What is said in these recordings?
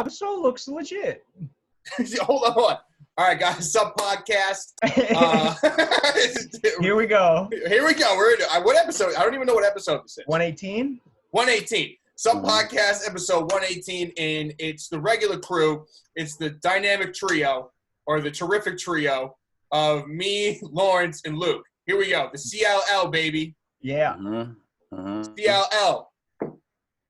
the sole looks legit. Hold on. All right, guys, sub podcast. Here we go. Here we go. We're in, what episode? I don't even know what episode this is. 118? 118. Sub podcast episode 118, and it's the regular crew. It's the dynamic trio, or the terrific trio of me, Lawrence, and Luke. Here we go. The CLL, baby. Yeah. CLL.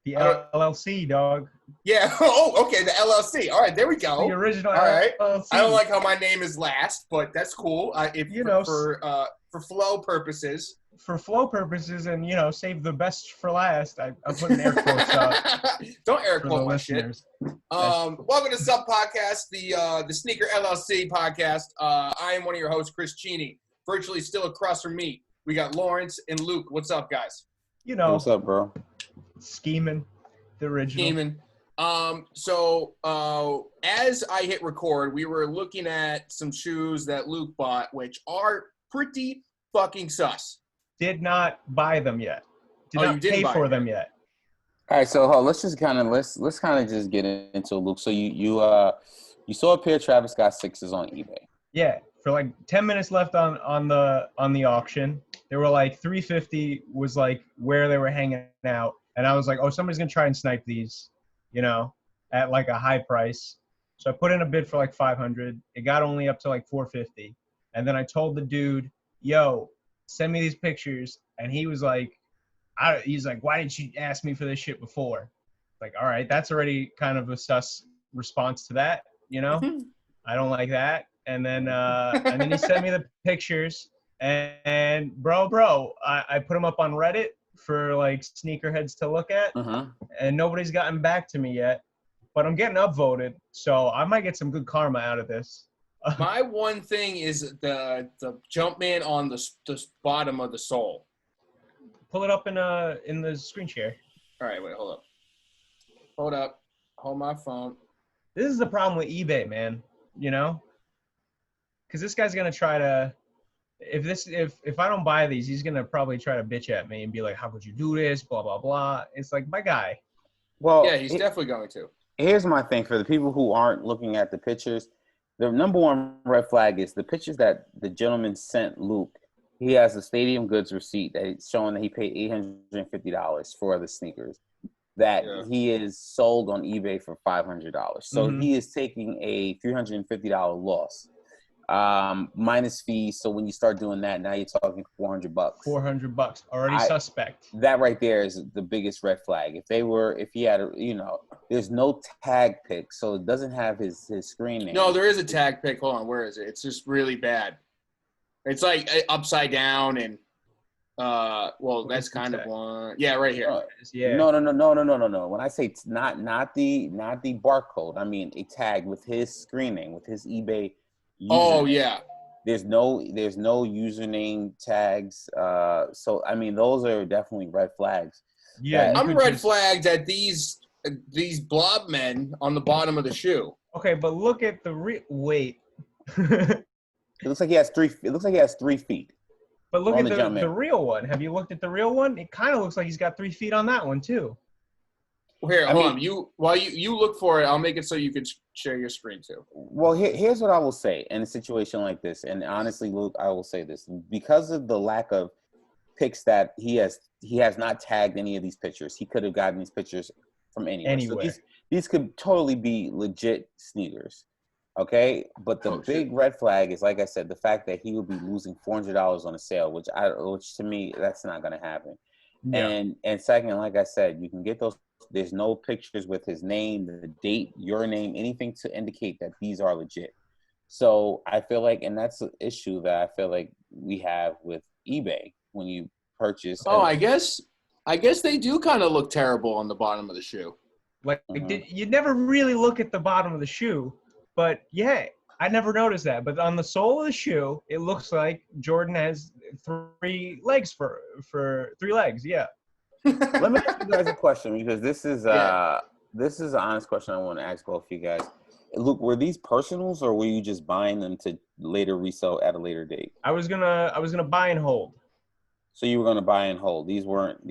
The LLC, dog. Yeah. Oh, okay. The LLC. All right. There we go. The original All right. LLC. I don't like how my name is last, but that's cool. For flow purposes. For flow purposes, and save the best for last. I put an air quotes up. Don't air quote my listeners. shit. Welcome to Sub Podcast, the Sneaker LLC podcast. I am one of your hosts, Chris Cheney. Virtually still across from me, we got Lawrence and Luke. What's up, guys? What's up, bro? Scheming, the original. Scheming. So as I hit record, we were looking at some shoes that Luke bought, which are pretty fucking sus. Did not buy them yet. Did not pay for them yet. All right, so let's just kind of just get into it, Luke. So you saw a pair of Travis Scott 6s on eBay. Yeah, for like 10 minutes left on the auction. They were like $350 was like where they were hanging out, and I was like, oh, somebody's gonna try and snipe these, at like a high price. So I put in a bid for like $500. It got only up to like $450, and then I told the dude, yo, send me these pictures, and he was like, he's like, why didn't you ask me for this shit before? Like, all right, that's already kind of a sus response to that, I don't like that. And then he sent me the pictures, and bro, I put them up on Reddit for like sneakerheads to look at, and nobody's gotten back to me yet, but I'm getting upvoted, so I might get some good karma out of this. My one thing is the Jumpman on the bottom of the sole. Pull it up in the screen share. All right, wait, hold up. Hold my phone. This is the problem with eBay, man. Because this guy's gonna try to, if I don't buy these, he's gonna probably try to bitch at me and be like, how could you do this? Blah blah blah. It's like, my guy. Well, yeah, he's definitely going to. Here's my thing for the people who aren't looking at the pictures. The number one red flag is the pictures that the gentleman sent Luke. He has a Stadium Goods receipt that's showing that he paid $850 for the sneakers that he is sold on eBay for $500. So he is taking a $350 loss, minus fees. So when you start doing that, now you're talking $400. $400 already suspect. That right there is the biggest red flag. If he had there's no tag pic, so it doesn't have his screen name. No, there is a tag pic. Hold on, where is it? It's just really bad. It's like upside down and that's kind of one. Yeah, right here. Yeah. No. When I say it's not the barcode, I mean a tag with his screen name, with his eBay username. Oh yeah. There's no username tags. So I mean those are definitely red flags. Yeah. I'm red flagged at these blob men on the bottom of the shoe. Okay, but look at the wait. It looks like he has 3 feet. But look at the real one. Have you looked at the real one? It kind of looks like he's got 3 feet on that one too. Here, hold on. While you look for it, I'll make it so you can share your screen too. Well, here's what I will say in a situation like this, and honestly, Luke, I will say this because of the lack of pics that he has not tagged any of these pictures. He could have gotten these pictures from anywhere. So these could totally be legit sneakers. Okay, but the big red flag is, like I said, the fact that he will be losing $400 on a sale, which to me, that's not going to happen. Yeah. And second, like I said, you can get those. There's no pictures with his name, the date, your name, anything to indicate that these are legit. So I feel like, and that's an issue that I feel like we have with eBay when you purchase. Oh, I guess they do kind of look terrible on the bottom of the shoe. Like you never really look at the bottom of the shoe. But yeah, I never noticed that. But on the sole of the shoe, it looks like Jordan has 3 legs for 3 legs. Yeah. Let me ask you guys a question because this is an honest question I want to ask both of you guys. Luke, were these personals or were you just buying them to later resell at a later date? I was gonna buy and hold. So you were gonna buy and hold. These weren't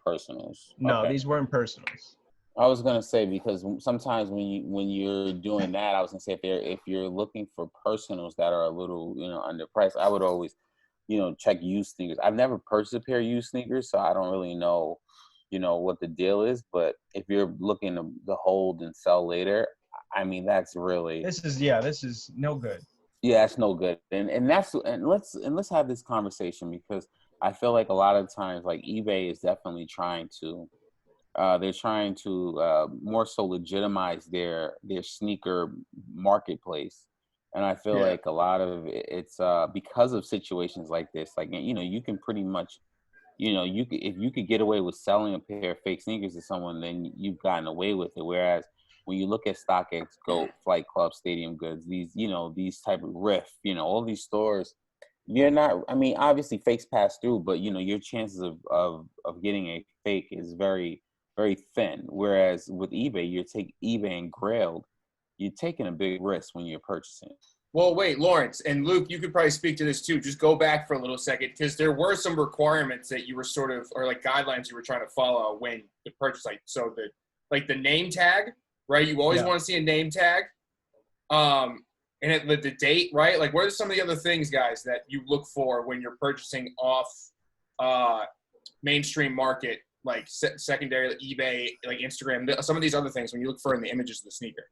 personals. No, these weren't personals. I was gonna say, because sometimes when you're doing that, I was gonna say if you're looking for personals that are a little underpriced, I would always check used sneakers. I've never purchased a pair of used sneakers, so I don't really know what the deal is. But if you're looking to hold and sell later, I mean that's really This is no good. yeah, it's no good. And let's have this conversation, because I feel like a lot of times like eBay is definitely trying to they're trying to more so legitimize their sneaker marketplace. And I feel like a lot of it's because of situations like this. Like, you can pretty much, if you could get away with selling a pair of fake sneakers to someone, then you've gotten away with it. Whereas when you look at StockX, Goat, Flight Club, Stadium Goods, these type of Riff, all these stores, you're not. I mean, obviously fakes pass through, but your chances of getting a fake is very, very thin. Whereas with eBay, you take eBay and Grailed, you're taking a big risk when you're purchasing. Well, wait, Lawrence and Luke, you could probably speak to this too. Just go back for a little second, because there were some requirements that you were or like guidelines you were trying to follow when the purchase, the name tag, right? You always want to see a name tag, and the date, right? Like, what are some of the other things, guys, that you look for when you're purchasing off mainstream market, like secondary, like eBay, like Instagram, some of these other things when you look for in the images of the sneaker?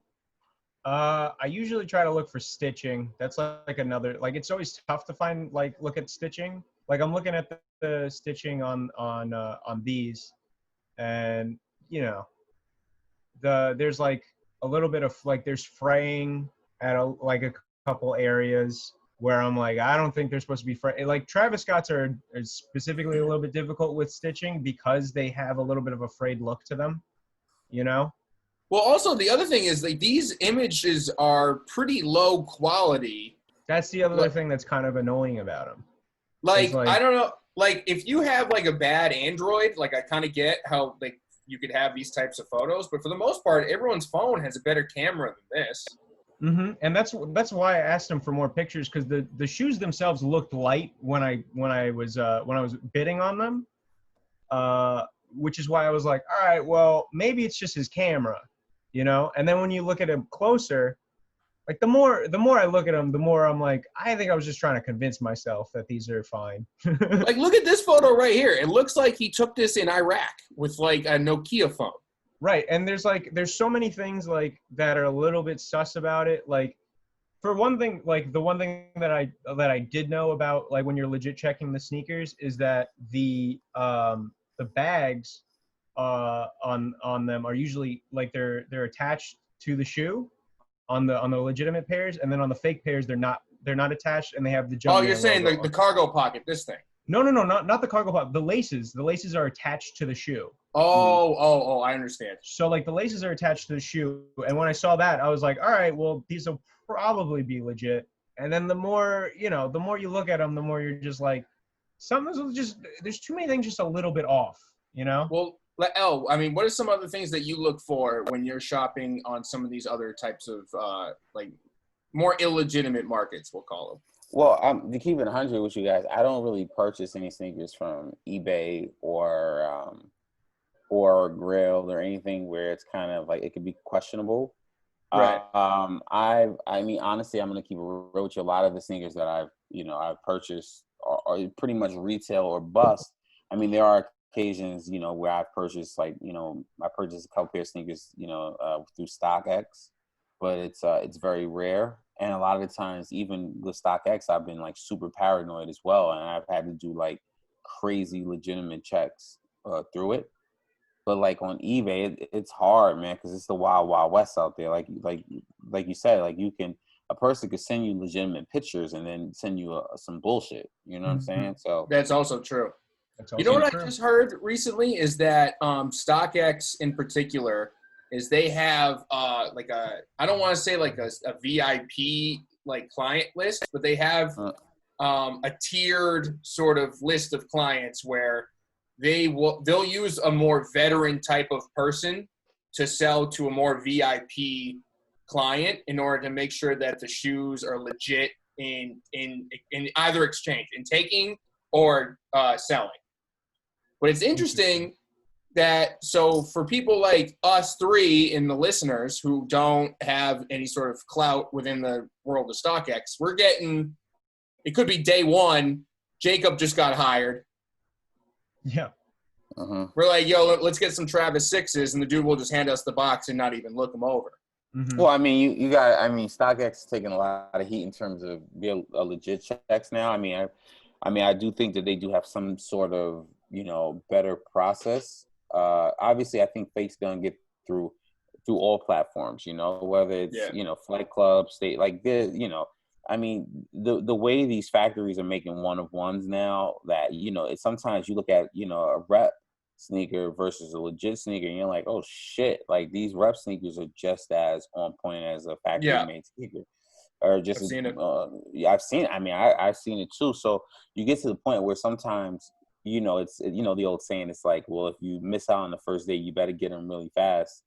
I usually try to look for stitching. That's like another, like, it's always tough to find, look at stitching. Like, I'm looking at the stitching on these, and there's like a little bit of there's fraying at a couple areas where I'm like, I don't think they're supposed to be like Travis Scott's are specifically a little bit difficult with stitching because they have a little bit of a frayed look to them, Well, also the other thing is these images are pretty low quality. That's the other thing that's kind of annoying about them. Like, I don't know, like if you have like a bad Android, like I kind of get how you could have these types of photos, but for the most part, everyone's phone has a better camera than this. Mm-hmm. And that's why I asked him for more pictures, because the shoes themselves looked light when I was bidding on them, which is why I was like, all right, well maybe it's just his camera, And then when you look at him closer, like the more I look at him, the more I'm like, I think I was just trying to convince myself that these are fine. Like, look at this photo right here. It looks like he took this in Iraq with like a Nokia phone. Right, and there's so many things like that are a little bit sus about it. Like, for one thing, like the one thing that I did know about, like when you're legit checking the sneakers, is that the bags on them are usually like they're attached to the shoe on the legitimate pairs, and then on the fake pairs they're not attached, and they have the jump. Oh, you're saying the cargo pocket, this thing? No, not the cargo pocket. The laces are attached to the shoe. Oh, I understand. So like the laces are attached to the shoe, and when I saw that, I was like, all right, well these will probably be legit. And then the more you look at them, the more you're just like, there's too many things just a little bit off, Well, I mean, what are some other things that you look for when you're shopping on some of these other types of like more illegitimate markets, we'll call them? Well, to keep it 100 with you guys, I don't really purchase any sneakers from eBay or Grailed or anything where it's kind of like it could be questionable. Right. I mean, honestly, I'm gonna keep it real with you. A lot of the sneakers that I've purchased are pretty much retail or bust. I mean, there are occasions, where I've purchased I purchased a couple pair of sneakers, through StockX, but it's very rare. And a lot of the times, even with StockX, I've been like super paranoid as well, and I've had to do like crazy legitimate checks through it. But like on eBay, it's hard, man, because it's the wild, wild west out there. Like you said, like a person could send you legitimate pictures and then send you some bullshit. You know what I'm saying? So that's also true. You know what I just heard recently is that StockX in particular is they have like I don't want to say like a VIP like client list, but they have a tiered sort of list of clients where they'll use a more veteran type of person to sell to a more VIP client in order to make sure that the shoes are legit in either exchange, in taking or selling. But it's interesting that, so for people like us three and the listeners who don't have any sort of clout within the world of StockX, we're getting, it could be day one, Jacob just got hired. Yeah. Uh-huh. We're like, yo, let's get some Travis Sixes, and the dude will just hand us the box and not even look them over. Mm-hmm. Well, I mean, you got. I mean, StockX is taking a lot of heat in terms of a legit checks now. I mean, I do think that they do have some sort of better process. Obviously, I think Fake's gonna get through all platforms. Whether it's Flight Club, State, like this. I mean, the way these factories are making one of ones now, that it's sometimes you look at a rep sneaker versus a legit sneaker, and you're like, oh shit, like these rep sneakers are just as on point as a factory made sneaker, or just I've seen it. I've seen it. I mean, I've seen it too. So you get to the point where sometimes it's the old saying, it's like, well, if you miss out on the first day, you better get them really fast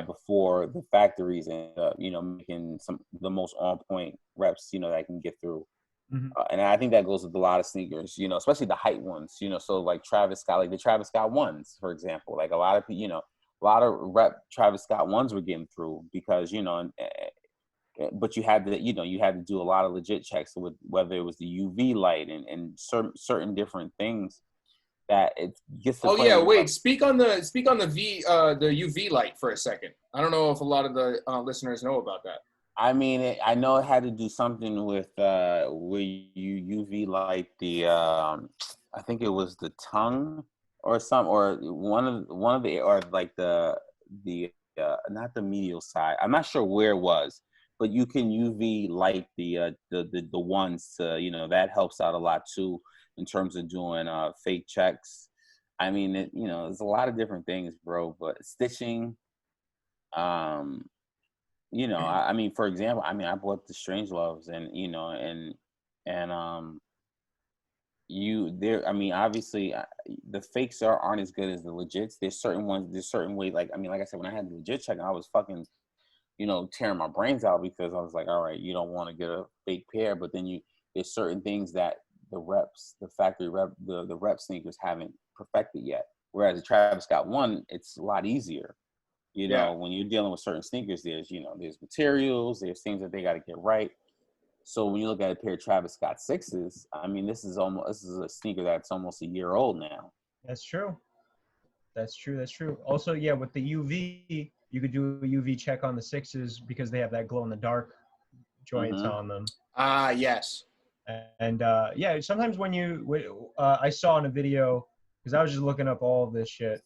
before the factories end up making the most on point reps that can get through. Mm-hmm. And I think that goes with a lot of sneakers, especially the height ones, so like Travis Scott, like the Travis Scott ones, for example, like a lot of people, a lot of rep Travis Scott ones were getting through because, but you had to, you had to do a lot of legit checks with whether it was the UV light and certain different things that it gets to. Oh yeah, wait. Speak on the the UV light for a second. I don't know if a lot of the listeners know about that. I mean, I know it had to do something with where you UV light the I think it was the tongue or some, or one of the, or like the not the medial side. I'm not sure where it was, but you can UV light the ones to, that helps out a lot too in terms of doing fake checks. I mean, there's a lot of different things, bro, but stitching, I mean, for example, I bought the Strangeloves, and obviously the fakes aren't as good as the legits. There's certain way, like I said, when I had the legit check, I was fucking, tearing my brains out because I was like, all right, you don't want to get a fake pair, but then there's certain things that the factory rep, the rep sneakers haven't perfected yet. Whereas the Travis Scott one, it's a lot easier. When you're dealing with certain sneakers, there's materials, there's things that they got to get right. So when you look at a pair of Travis Scott sixes, I mean, this is a sneaker that's almost a year old now. That's true. Also, yeah, with the UV, you could do a UV check on the sixes because they have that glow in the dark joints on them. Yes. And sometimes when I saw in a video, because I was just looking up all of this shit.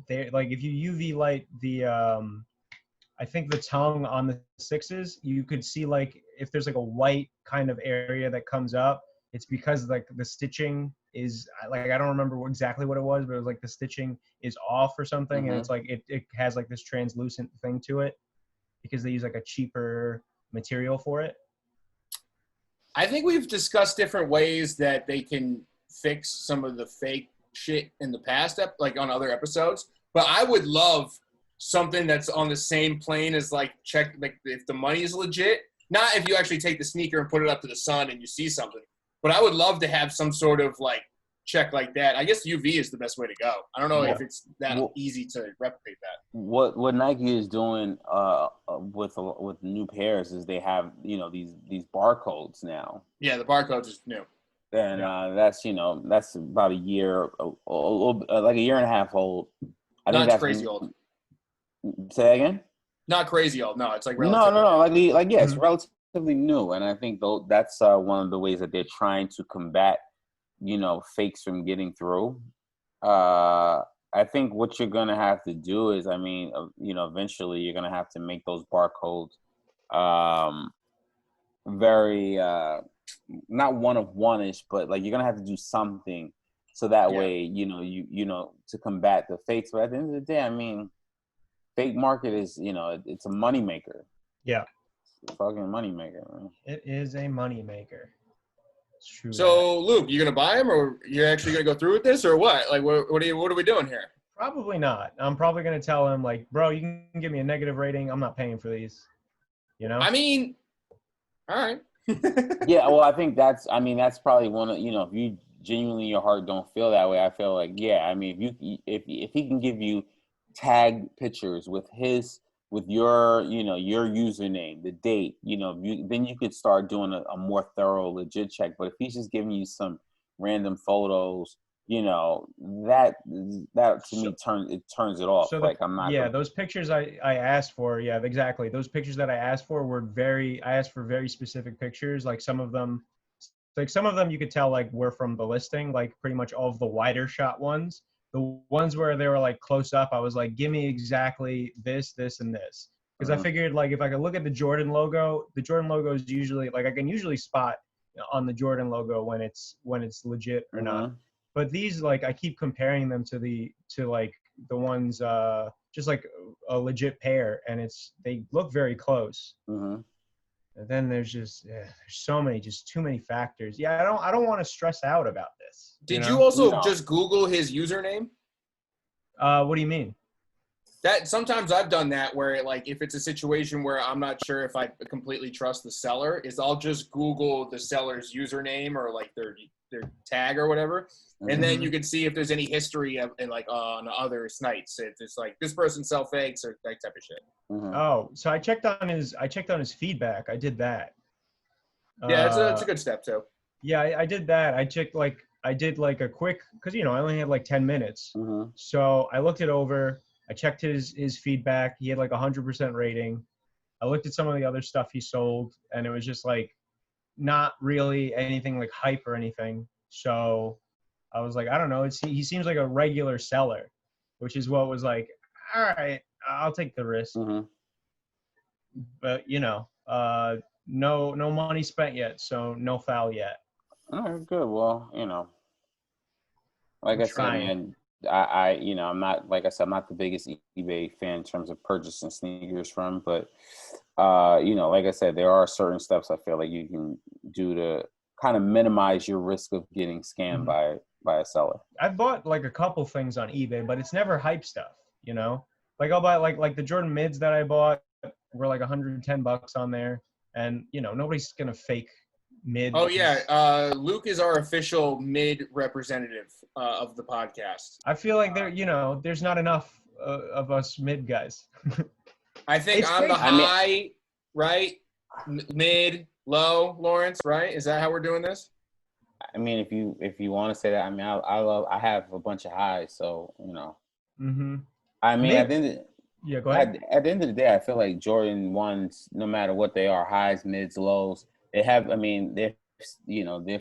They like if you UV light the I think the tongue on the sixes, you could see like if there's like a white kind of area that comes up, it's because like the stitching is like, I don't remember exactly what it was, but it was like the stitching is off or something, and it's like it has like this translucent thing to it because they use like a cheaper material for it. I think we've discussed different ways that they can fix some of the fake shit in the past, like on other episodes, but I would love something that's on the same plane as like check, like if the money is legit, not if you actually take the sneaker and put it up to the sun and you see something, but I would love to have some sort of like check like that. I guess UV is the best way to go. I don't know if it's that easy to replicate that. What Nike is doing with new pairs is they have these barcodes now. Yeah, the barcodes is new. And that's about a year, like a year and a half old. I think that's crazy old. Say that again? Not crazy old. No, it's like relatively no. It's relatively new, and I think that's one of the ways that they're trying to combat, fakes from getting through. I think what you're gonna have to do is, eventually you're gonna have to make those barcodes, very. Not one of one-ish, but like you're gonna have to do something so that way to combat the fakes. But at the end of the day, fake market is it's a moneymaker. Yeah, it's a fucking moneymaker, man. It is a moneymaker. It's true. So Luke, you gonna buy them, or you're actually gonna go through with this, or what? Like, what are we doing here? Probably not. I'm probably gonna tell him like, bro, you can give me a negative rating. I'm not paying for these. All right. Yeah, well, I think that's probably one of, if you genuinely your heart don't feel that way, I feel like, yeah, I mean, if he can give you tagged pictures with your, you know, your username, the date, you know, then you could start doing a more thorough, legit check. But if he's just giving you some random photos, you know, that to me turns it off. So like, I'm not. Yeah, those pictures I asked for, yeah, exactly. Those pictures that I asked for I asked for very specific pictures. Like some of them you could tell like were from the listing, like pretty much all of the wider shot ones. The ones where they were like close up, I was like, give me exactly this, this, and this. Because I figured like if I could look at the Jordan logo is usually like I can usually spot on the Jordan logo when it's legit or not. But these, like, I keep comparing them to the ones just like a legit pair, and they look very close. And then there's there's too many factors. Yeah, I don't want to stress out about this. Did you also just Google his username? What do you mean? That sometimes I've done that where like if it's a situation where I'm not sure if I completely trust the seller, is I'll just Google the seller's username or like their tag or whatever, and then you can see if there's any history of like on other sites. If it's like this person sell fakes or that type of shit. Oh, so I checked on his feedback. I did that. Yeah, it's a good step too. Yeah, I did that. I did like a quick, because I only had like 10 minutes. So I looked it over. I checked his feedback. He had like 100% rating. I looked at some of the other stuff he sold, and it was just like not really anything like hype or anything. So I was like, I don't know. He seems like a regular seller, which is what was like, all right, I'll take the risk. But no money spent yet, so no foul yet. All right, good. Well, like I said, man, I'm not, like I said, I'm not the biggest eBay fan in terms of purchasing sneakers from, but like I said, there are certain steps I feel like you can do to kind of minimize your risk of getting scammed by a seller. I've bought like a couple things on eBay, but it's never hype stuff, Like I'll buy like the Jordan mids that I bought were like $110 on there, and nobody's gonna fake mid. Oh yeah, Luke is our official mid representative of the podcast. I feel like there's not enough of us mid guys. I think I'm the high, right? Mid, low, Lawrence, right? Is that how we're doing this? I mean, if you want to say that, I mean, I have a bunch of highs, so I mean, at the end go ahead. At the end of the day, I feel like Jordan ones, no matter what they are, highs, mids, lows, they have. I mean, they're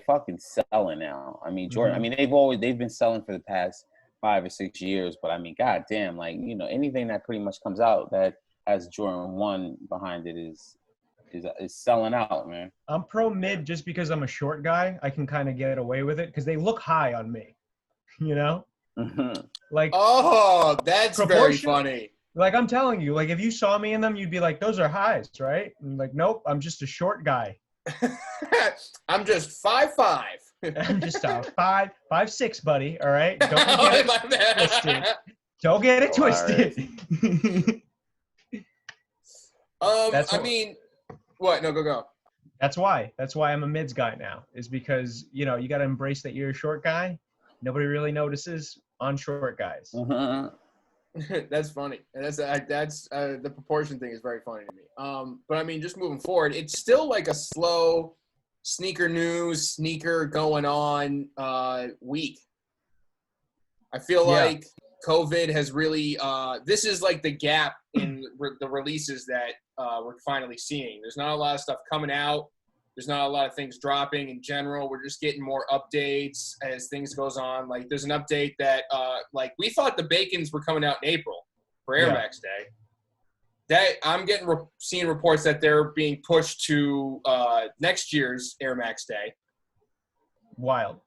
fucking selling now. I mean, Jordan. I mean, they've been selling for the past 5 or 6 years, but I mean, goddamn, like anything that pretty much comes out that has Jordan 1 behind it is selling out, man. I'm pro mid just because I'm a short guy. I can kind of get away with it because they look high on me, Like, oh, that's very funny. Like I'm telling you, like if you saw me in them, you'd be like, those are highs, right? And like, nope, I'm just a short guy. I'm just 5'5". I'm just 5'6", buddy. All right, don't get it twisted. Don't get it twisted. I mean, what? No, go. That's why I'm a mids guy now. Is because you got to embrace that you're a short guy. Nobody really notices on short guys. That's funny. And that's the proportion thing is very funny to me. But I mean, just moving forward, it's still like a slow sneaker going on week. I feel like COVID has really this is like the gap in the releases that we're finally seeing. There's not a lot of stuff coming out. There's not a lot of things dropping in general. We're just getting more updates as things goes on. Like there's an update that like we thought the Bacons were coming out in April for Air Max Day. That I'm seeing reports that they're being pushed to next year's Air Max Day. Wild.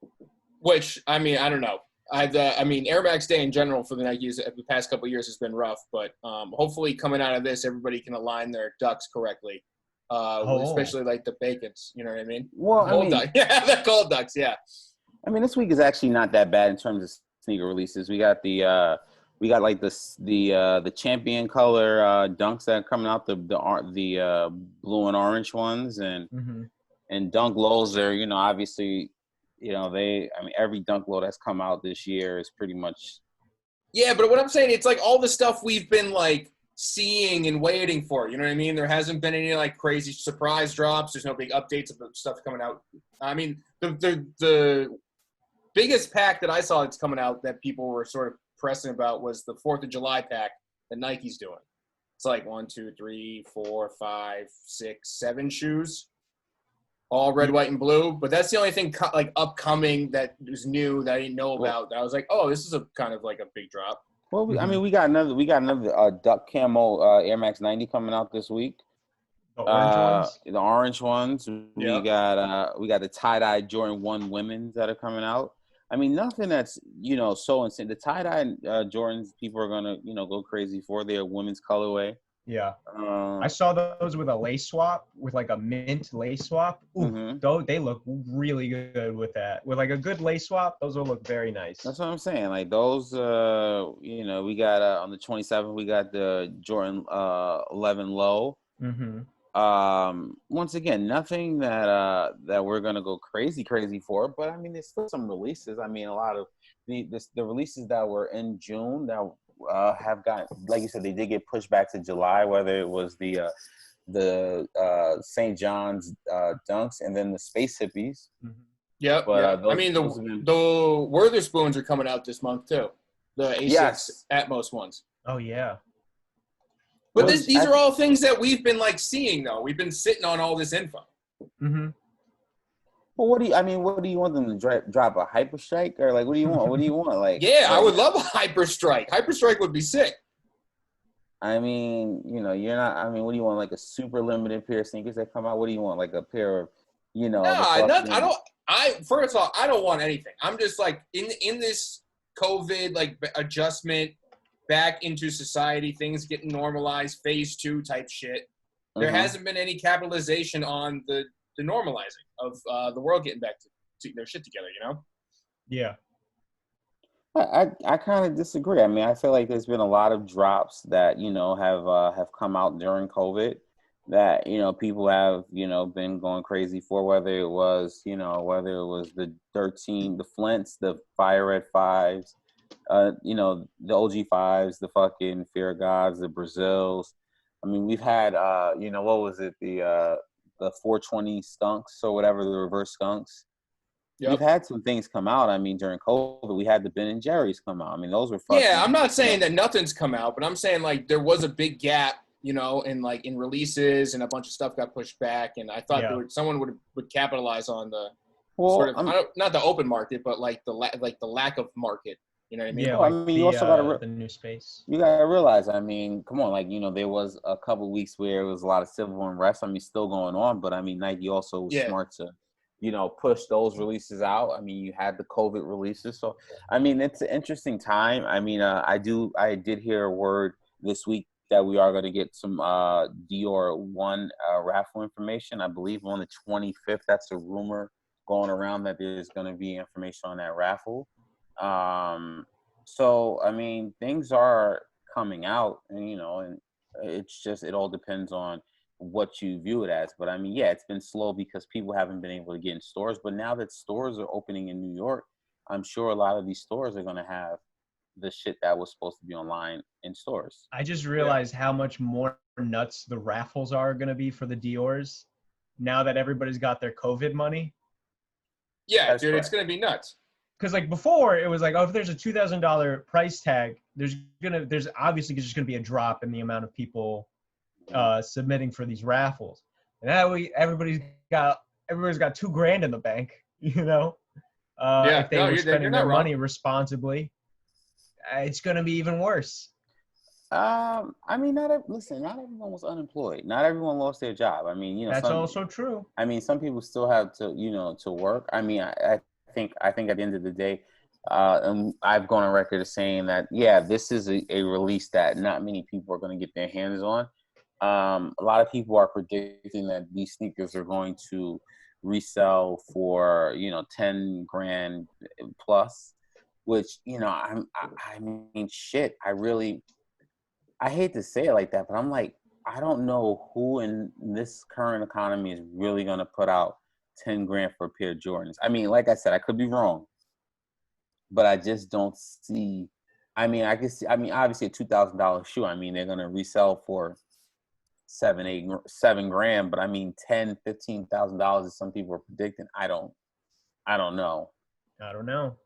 Which I mean, I don't know. I mean, Air Max Day in general for the Nikes the past couple of years has been rough, but hopefully coming out of this, everybody can align their ducks correctly. Especially like the Bacons, you know what I mean? Well, the Gold Ducks, yeah. I mean, this week is actually not that bad in terms of sneaker releases. We got like the champion color dunks that are coming out, the blue and orange ones, and Dunk Lows are obviously every dunk low that's come out this year is pretty much. Yeah, but what I'm saying, it's like all the stuff we've been like seeing and waiting for. You know what I mean? There hasn't been any like crazy surprise drops. There's no big updates of the stuff coming out. I mean, the biggest pack that I saw that's coming out that people were sort of pressing about was the 4th of July pack that Nike's doing. It's like 1, 2, 3, 4, 5, 6, 7 shoes, all red, white, and blue. But that's the only thing like upcoming that was new that I didn't know about. That I was like, oh, this is a kind of like a big drop. Well, we got another Duck Camo Air Max 90 coming out this week. The orange ones. The orange ones. Yeah. We got the tie-dye Jordan 1 women's that are coming out. I mean, nothing that's, so insane. The tie-dye Jordans, people are going to, go crazy for their women's colorway. Yeah. I saw those with a lace swap, with like a mint lace swap. Ooh, they look really good with that. With like a good lace swap, those will look very nice. That's what I'm saying. Like those, we got on the 27th, we got the Jordan 11 low. Once again, nothing that we're gonna go crazy for, but I mean, there's still some releases. I mean, a lot of the releases that were in June that have got, like you said, they did get pushed back to July. Whether it was the St. John's dunks and then the Space Hippies. Yep. But the Witherspoons are coming out this month too. The A6 Atmos ones. Oh yeah. But these are all things that we've been like seeing though. We've been sitting on all this info. Well, what do you want them to drop a Hyper Strike, or like what do you want? What do you want? Like, yeah, I would love a Hyper Strike. Hyper Strike would be sick. I mean, you're not. I mean, what do you want? Like a super limited pair of sneakers that come out? What do you want? Like a pair of, No, I don't. First of all, I don't want anything. I'm just like in this COVID like adjustment back into society, things getting normalized, phase 2 type shit. There hasn't been any capitalization on the normalizing of the world getting back to their shit together, Yeah. I kind of disagree. I mean, I feel like there's been a lot of drops that have come out during COVID that people have been going crazy for. Whether it was the 13, the Flints, the Fire Red 5s, the OG 5s, the fucking Fear of Gods, the Brazils. I mean, we've had what was it, the 420 skunks or whatever, the reverse skunks. Yep. We've had some things come out. I mean, during COVID, we had the Ben and Jerry's come out. I mean, those were fucking. Yeah, I'm not saying that nothing's come out, but I'm saying like there was a big gap, in releases, and a bunch of stuff got pushed back, and I thought someone would capitalize on the not the open market, but like the lack of market. You know what I mean? Yeah, I mean, you also got the new space. You gotta realize, I mean, come on, like there was a couple weeks where it was a lot of civil unrest. I mean, still going on, but I mean, Nike also was smart to, push those releases out. I mean, you had the COVID releases, so I mean, it's an interesting time. I mean, I did hear a word this week that we are going to get some Dior 1 raffle information. I believe on the 25th. That's a rumor going around that there's going to be information on that raffle. So I mean, things are coming out, and it's just, it all depends on what you view it as. But I mean, yeah, it's been slow because people haven't been able to get in stores. But now that stores are opening in New York, I'm sure a lot of these stores are going to have the shit that was supposed to be online in stores. I just realized how much more nuts the raffles are going to be for the Dior's now that everybody's got their COVID money. Yeah, that's dude, correct. It's going to be nuts. Because like before, it was like, oh, if there's a $2,000 price tag, there's obviously just going to be a drop in the amount of people submitting for these raffles. And now everybody's got $2,000 in the bank, if they were spending their money responsibly, it's going to be even worse. I mean, not everyone was unemployed. Not everyone lost their job. I mean, that's also true. I mean, some people still have to, to work. I mean, I think at the end of the day, and I've gone on record as saying that, yeah, this is a release that not many people are going to get their hands on. A lot of people are predicting that these sneakers are going to resell for, $10,000 plus, which, I mean, shit, I hate to say it like that, but I'm like, I don't know who in this current economy is really going to put out 10 grand for a pair of Jordans. I mean, like I said, I could be wrong, but I just don't see. I mean, I can see. I mean, obviously a $2,000 shoe. I mean, they're gonna resell for $7 grand. But I mean, $10,000-$15,000 as some people are predicting. I don't know. I don't know.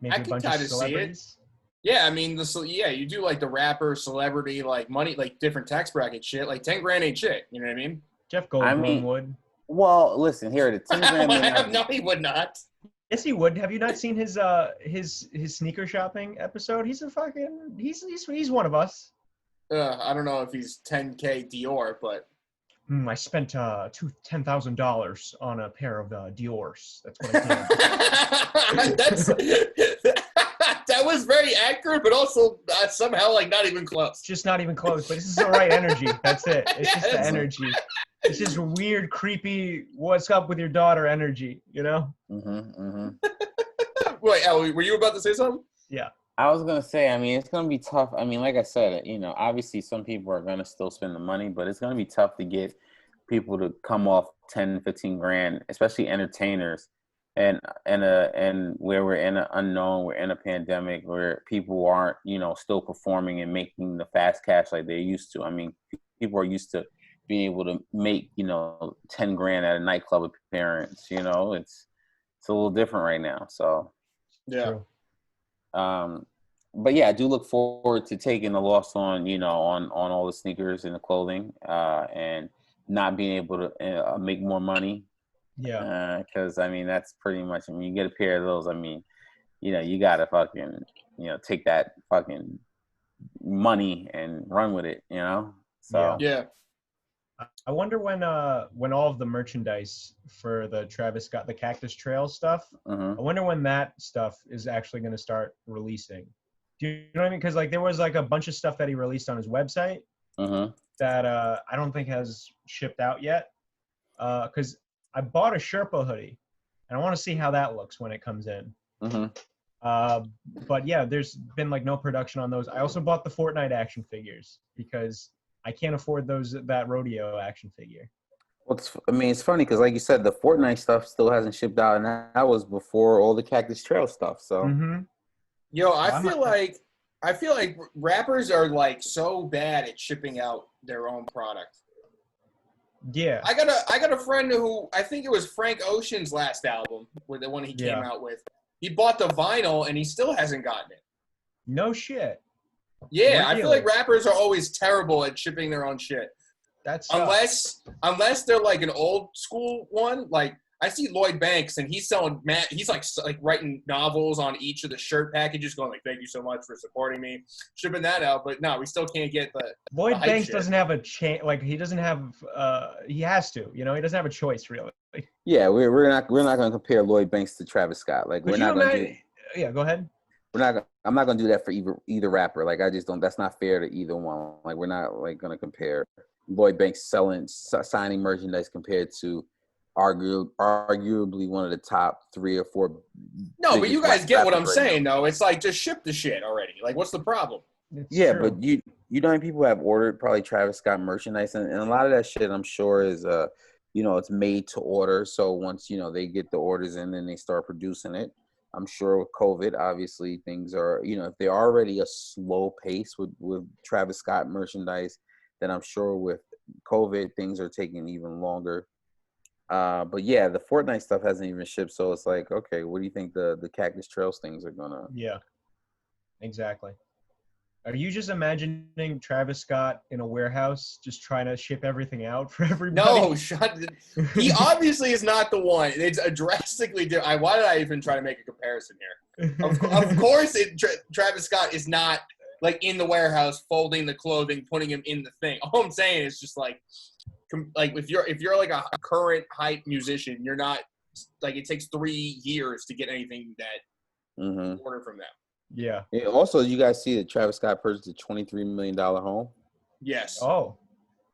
Maybe I a can bunch of kind of see it. celebrities. Yeah, I mean, you do like the rapper, celebrity, like money, like different tax bracket shit. Like 10 grand ain't shit. You know what I mean? Jeff Goldblum would. Well, listen here. The 10 grand. No, he would not. Yes, he would. Have you not seen his sneaker shopping episode? He's he's one of us. I don't know if he's 10K Dior, but I spent $10,000 on a pair of Dior's. That's what I did. That was very accurate, but also somehow like not even close. Just not even close. But this is the right energy. That's it. It's just the Yes. energy. It's just weird, creepy. What's up with your daughter? Energy. You know? Wait, Al, were you about to say something? Yeah. I was gonna say, I mean, it's gonna be tough. I mean, like I said, obviously some people are gonna still spend the money, but it's gonna be tough to get people to come off 10, 15 grand, especially entertainers, and where we're in an unknown, we're in a pandemic, where people aren't, still performing and making the fast cash like they used to. I mean, people are used to being able to make, 10 grand at a nightclub appearance. It's a little different right now. So yeah. True. But yeah, I do look forward to taking the loss on, on all the sneakers and the clothing, and not being able to make more money. Yeah. Because I mean, that's pretty much. I mean, you get a pair of those. I mean, you gotta fucking, take that fucking money and run with it. So Yeah. I wonder when all of the merchandise for the Travis Scott, the Cactus Trail stuff, I wonder when that stuff is actually going to start releasing. Do you know what I mean? Because like there was like a bunch of stuff that he released on his website that I don't think has shipped out yet. Because I bought a Sherpa hoodie, and I want to see how that looks when it comes in. But yeah, there's been like no production on those. I also bought the Fortnite action figures because I can't afford that rodeo action figure. Well, it's funny because, like you said, the Fortnite stuff still hasn't shipped out, and that was before all the Cactus Trail stuff. So, Yo, I feel like rappers are like so bad at shipping out their own product. Yeah, I got a friend who, I think it was Frank Ocean's last album, with the one he came out with. He bought the vinyl and he still hasn't gotten it. No shit. Yeah, I feel like rappers are always terrible at shipping their own shit. That's unless they're like an old school one. Like I see Lloyd Banks and he's selling he's like writing novels on each of the shirt packages, going like, "Thank you so much for supporting me," shipping that out. But no, we still can't get the Lloyd the Banks shit. doesn't have a chance. Like he doesn't have. He has to. He doesn't have a choice really. Yeah, we're not going to compare Lloyd Banks to Travis Scott. Like we're not going to. Yeah, go ahead. I'm not gonna do that for either rapper. Like I just don't. That's not fair to either one. Like we're not like gonna compare Lloyd Banks signing merchandise compared to arguably one of the top 3 or 4. No, but you guys get what I'm saying, though. It's like just ship the shit already. Like, what's the problem? It's true. But you know how many people have ordered probably Travis Scott merchandise, and a lot of that shit I'm sure is it's made to order. So once they get the orders in, then they start producing it. I'm sure with COVID, obviously things are, if they're already a slow pace with Travis Scott merchandise, then I'm sure with COVID, things are taking even longer. But yeah, the Fortnite stuff hasn't even shipped. So it's like, okay, what do you think the Cactus Trails things are gonna? Yeah, exactly. Are you just imagining Travis Scott in a warehouse just trying to ship everything out for everybody? No, he obviously is not the one. It's a drastically different. Why did I even try to make a comparison here? Of course, Travis Scott is not like in the warehouse folding the clothing, putting him in the thing. All I'm saying is just like if you're like a current hype musician, you're not like it takes 3 years to get anything that you order from them. Yeah. Also, you guys see that Travis Scott purchased a $23 million home? Yes. Oh,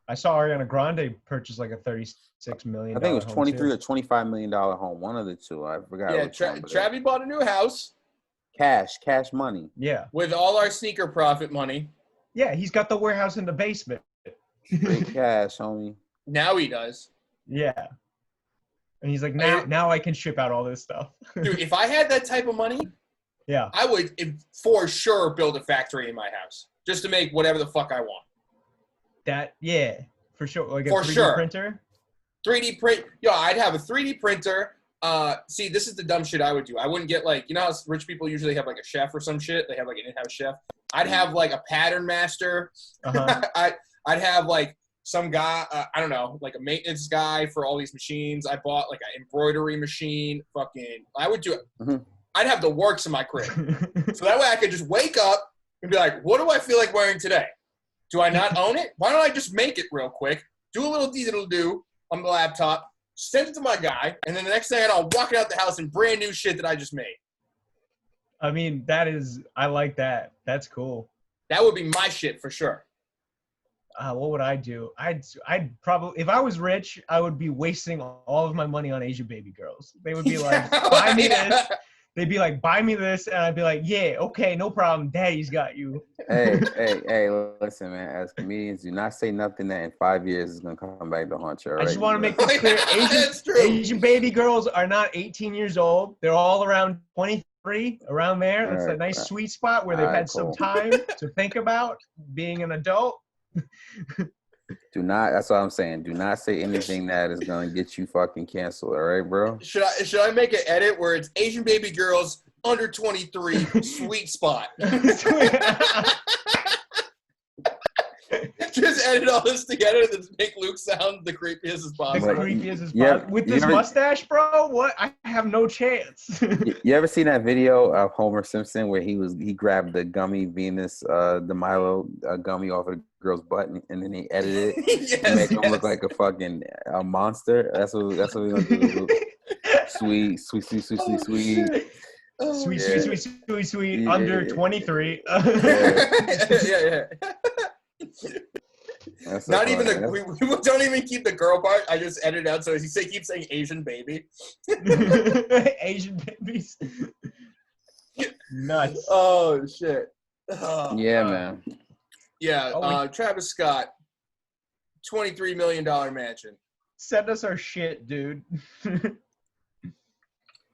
I saw Ariana Grande purchase like a $36 million. I think it was $23 or $25 million home. One of the two. I forgot. Yeah, Travis bought a new house. Cash money. Yeah. With all our sneaker profit money. Yeah, he's got the warehouse in the basement. Straight cash, homie. Now he does. Yeah. And he's like, now I can ship out all this stuff. Dude, if I had that type of money, yeah, I would for sure build a factory in my house just to make whatever the fuck I want. For sure. Like a For 3D sure. printer. 3D print. I'd have a 3D printer. See, this is the dumb shit I would do. I wouldn't get like, you know how rich people usually have like a chef or some shit? They have like an in-house chef. I'd have like a pattern master. Uh-huh. I'd have like some guy, I don't know, like a maintenance guy for all these machines. I bought like an embroidery machine. I would do it. Mm-hmm. I'd have the works in my crib. So that way I could just wake up and be like, what do I feel like wearing today? Do I not own it? Why don't I just make it real quick, do a little do on the laptop, send it to my guy, and then the next thing I'm walking out the house in brand new shit that I just made. I mean, I like that. That's cool. That would be my shit for sure. What would I do? I'd probably, if I was rich, I would be wasting all of my money on Asian baby girls. They would be like, buy me this. They'd be like, buy me this. And I'd be like, yeah, okay, no problem. Daddy's got you. Hey, listen, man. As comedians, do not say nothing that in 5 years is going to come back to haunt you. Right? I just want to make this clear. Asian baby girls are not 18 years old. They're all around 23, around there. That's a nice sweet spot where they've had some time to think about being an adult. That's what I'm saying. Do not say anything that is going to get you fucking canceled. All right, bro? Should I make an edit where it's Asian baby girls under 23 sweet spot? Just edit all this together and make Luke sound the creepiest as possible. The creepiest as possible. With this mustache, bro, what? I have no chance. You ever seen that video of Homer Simpson where he grabbed the gummy Venus, the Milo gummy off of the girl's butt and then he edited it to make him look like a fucking monster? That's what we're gonna do. Sweet. Sweet. Under 23. Yeah. Not even we don't even keep the girl part. I just edit out so he keeps saying Asian baby. Asian babies. Nuts. Oh shit. Oh, yeah, man. Yeah, Travis Scott, $23 million mansion. Send us our shit, dude.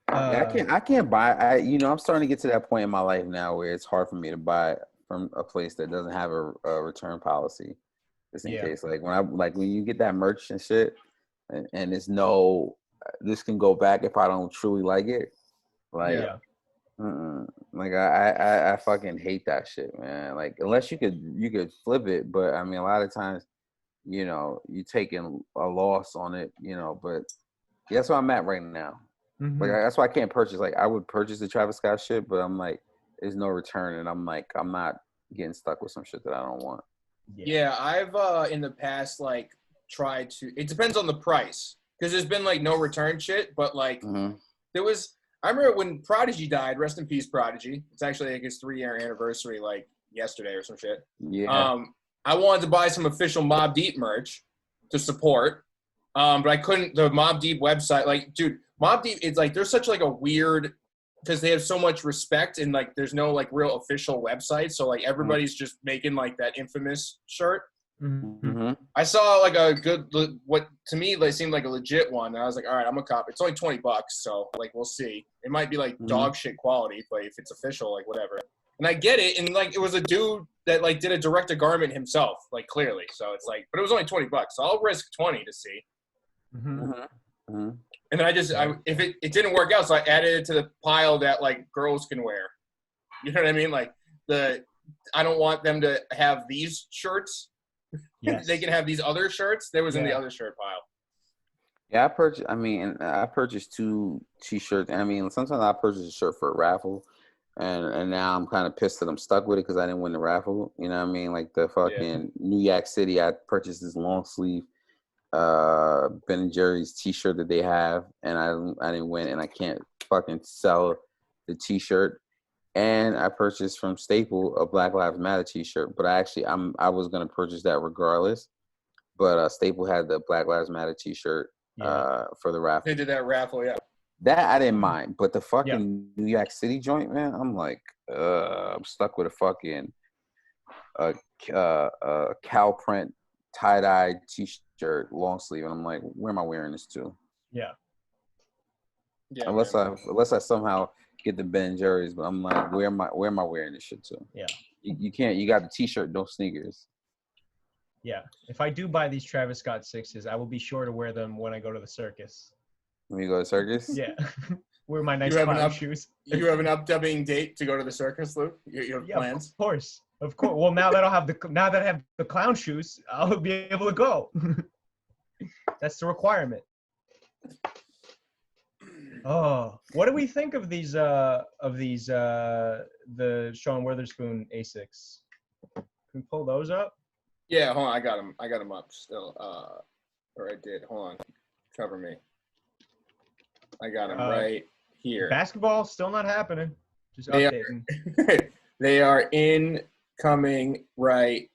I can't buy. I'm starting to get to that point in my life now where it's hard for me to buy from a place that doesn't have a return policy. Just in case, when you get that merch and shit, and it's this can go back if I don't truly like it. I fucking hate that shit, man. Like, unless you could flip it, but I mean, a lot of times, you taking a loss on it, but that's where I'm at right now. Mm-hmm. Like, that's why I can't purchase. Like, I would purchase the Travis Scott shit, but I'm like, there's no return, and I'm like, I'm not getting stuck with some shit that I don't want. Yeah, I've in the past tried to. It depends on the price because there's been no return shit, but there was. I remember when Prodigy died. Rest in peace, Prodigy. It's actually his 3-year anniversary, yesterday or some shit. Yeah. I wanted to buy some official Mobb Deep merch to support, but I couldn't. The Mobb Deep website, Mobb Deep, it's there's such a weird. Because they have so much respect and there's no real official website, so everybody's just making that infamous shirt. Mm-hmm. I saw a good what to me seemed like a legit one, and I was like, all right, I'm a cop. It's only $20, so we'll see. It might be dog shit quality, but if it's official, whatever. And I get it, and it was a dude that did a direct to garment himself, clearly. So it's but it was only $20, so I'll risk 20 to see. Mm-hmm. Mm-hmm. And then if it didn't work out, so I added it to the pile that girls can wear. You know what I mean? I don't want them to have these shirts. Yes. They can have these other shirts. That was in the other shirt pile. Yeah, I purchased 2 T-shirts. I mean, sometimes I purchase a shirt for a raffle, and now I'm kind of pissed that I'm stuck with it because I didn't win the raffle. You know what I mean? The fucking New York City, I purchased this long sleeve Ben & Jerry's T-shirt that they have, and I didn't win, and I can't fucking sell the T-shirt. And I purchased from Staple a Black Lives Matter T-shirt, but I was gonna purchase that regardless. But Staple had the Black Lives Matter T-shirt for the raffle. They did that raffle, yeah. That I didn't mind, but the fucking New York City joint, man, I'm I'm stuck with a fucking cow print tie-dye T-shirt long sleeve, and I'm like, where am I wearing this to? Yeah. Yeah, unless man. I somehow get the Ben Jerry's, but I'm like, where am I wearing this shit to? Yeah. You can't. You got the T-shirt, no sneakers. Yeah. If I do buy these Travis Scott 6s, I will be sure to wear them when I go to the circus. When you go to circus. Yeah. Wear my nice You have an clown up- shoes. You have an upcoming date to go to the circus, Luke? You have Yeah, plans? of course. Of course. Well, now that I have the clown shoes, I'll be able to go. That's the requirement. Oh, what do we think of these the Sean Witherspoon Asics? Can we pull those up? Yeah, hold on. I got him up still. Or I did. Hold on. Cover me. I got him right here. Basketball still not happening. Just They are- updating. They are incoming right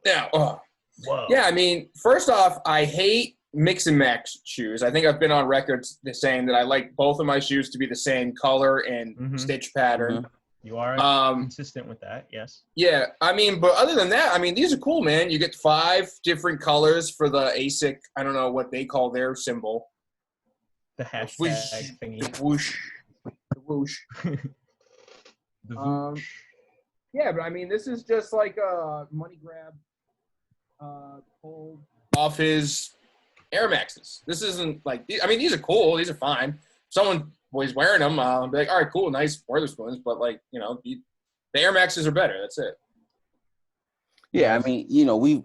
now. Oh. Whoa. Yeah, I mean, first off, I hate mix and match shoes. I think I've been on record saying that I like both of my shoes to be the same color and Mhm. stitch pattern. You are Um, consistent with that, yes. Yeah, I mean, but other than that, I mean, these are cool, man. You get 5 different colors for the ASIC. I don't know what they call their symbol. The hashtag Whoosh. thingy. The whoosh. The whoosh. The Um, Yeah, but I mean, this is just like a money grab. Pulled off his Air Maxes. This isn't like, I mean, these are cool. These are fine. If someone was wearing them, I'll be like, all right, cool, nice Witherspoons. But like, you know, the Air Maxes are better. That's it. Yeah, I mean, you know, we've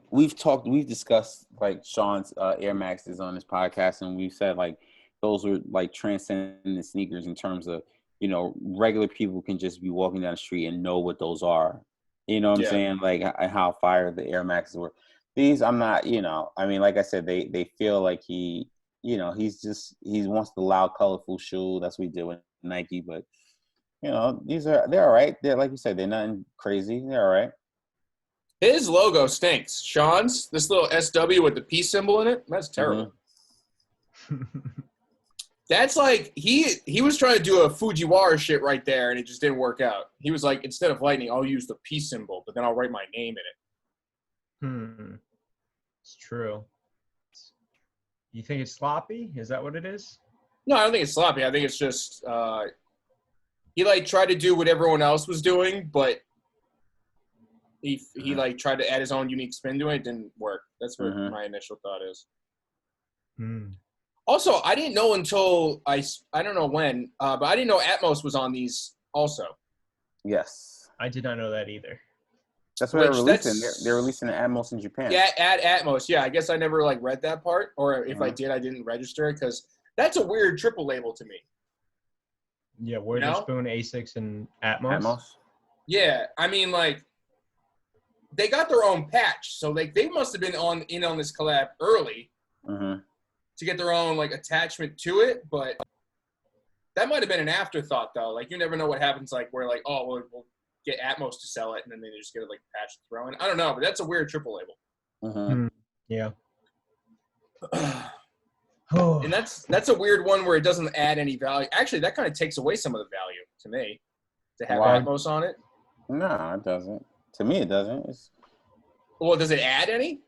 discussed like Sean's Air Maxes on this podcast, and we've said like those were like transcendent sneakers in terms of, you know, regular people can just be walking down the street and know what those are. You know what Yeah. I'm saying? Like how fire the Air Maxes were. These, I'm not, you know, I mean, like I said, they feel like he wants the loud, colorful shoe. That's what he did with Nike. But, you know, they're all right. They're, like you said, they're nothing crazy. They're all right. His logo stinks. Sean's, this little SW with the P symbol in it, that's terrible. That's like, he was trying to do a Fujiwara shit right there, and it just didn't work out. He was like, instead of lightning, I'll use the P symbol, but then I'll write my name in it. It's true. You think it's sloppy? Is that what it is? No, I don't think it's sloppy. I think it's just he like tried to do what everyone else was doing, but he like tried to add his own unique spin to it. It didn't work. That's what my initial thought is. Also, I didn't know until I don't know when, but I didn't know Atmos was on these also. Yes. I did not know that either. That's what they're releasing. They're releasing the Atmos in Japan. Yeah, at Atmos. Yeah, I guess I never like read that part, or if I did, I didn't register it because that's a weird triple label to me. Yeah, Witherspoon, Asics, and Atmos. Yeah, I mean, like, they got their own patch, so like they must have been in on this collab early to get their own like attachment to it. But that might have been an afterthought, though. Like, you never know what happens. Like, where like, oh, we'll get Atmos to sell it, and then they just get it like patch to throw in. I don't know, but that's a weird triple label. Yeah. And that's a weird one where it doesn't add any value. Actually, that kind of takes away some of the value to me to have Atmos on it. No, it doesn't. To me, it doesn't. Well, does it add any?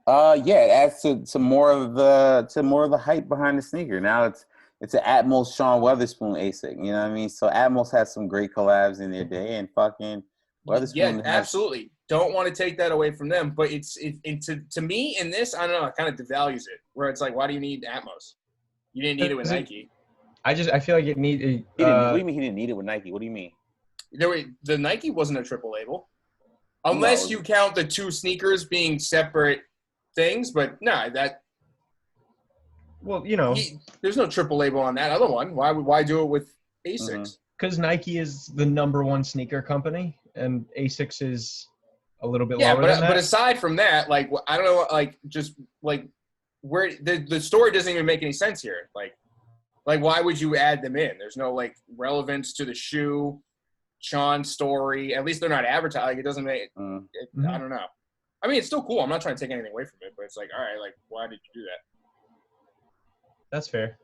Yeah, it adds to more of the hype behind the sneaker. Now it's an Atmos Sean Witherspoon ASIC. You know what I mean? So Atmos has some great collabs in their day, and fucking Witherspoon. Yeah, absolutely. Don't want to take that away from them, but to me in this, I don't know, it kind of devalues it. Where it's like, why do you need Atmos? You didn't need it with Nike. I feel like it needed. What do you mean he didn't need it with Nike? What do you mean? The Nike wasn't a triple label, unless you count the two sneakers being separate things. But no, that. Well, you know, there's no triple label on that other one. Why do it with Asics? Because Nike is the #1 sneaker company, and Asics is a little bit lower Yeah, than that. but aside from that, like, I don't know, like, just like where the story doesn't even make any sense here. Like why would you add them in? There's no like relevance to the shoe, Sean's story. At least they're not advertising. Like, it doesn't make. I don't know. I mean, it's still cool. I'm not trying to take anything away from it, but it's like, all right, like, why did you do that? That's fair.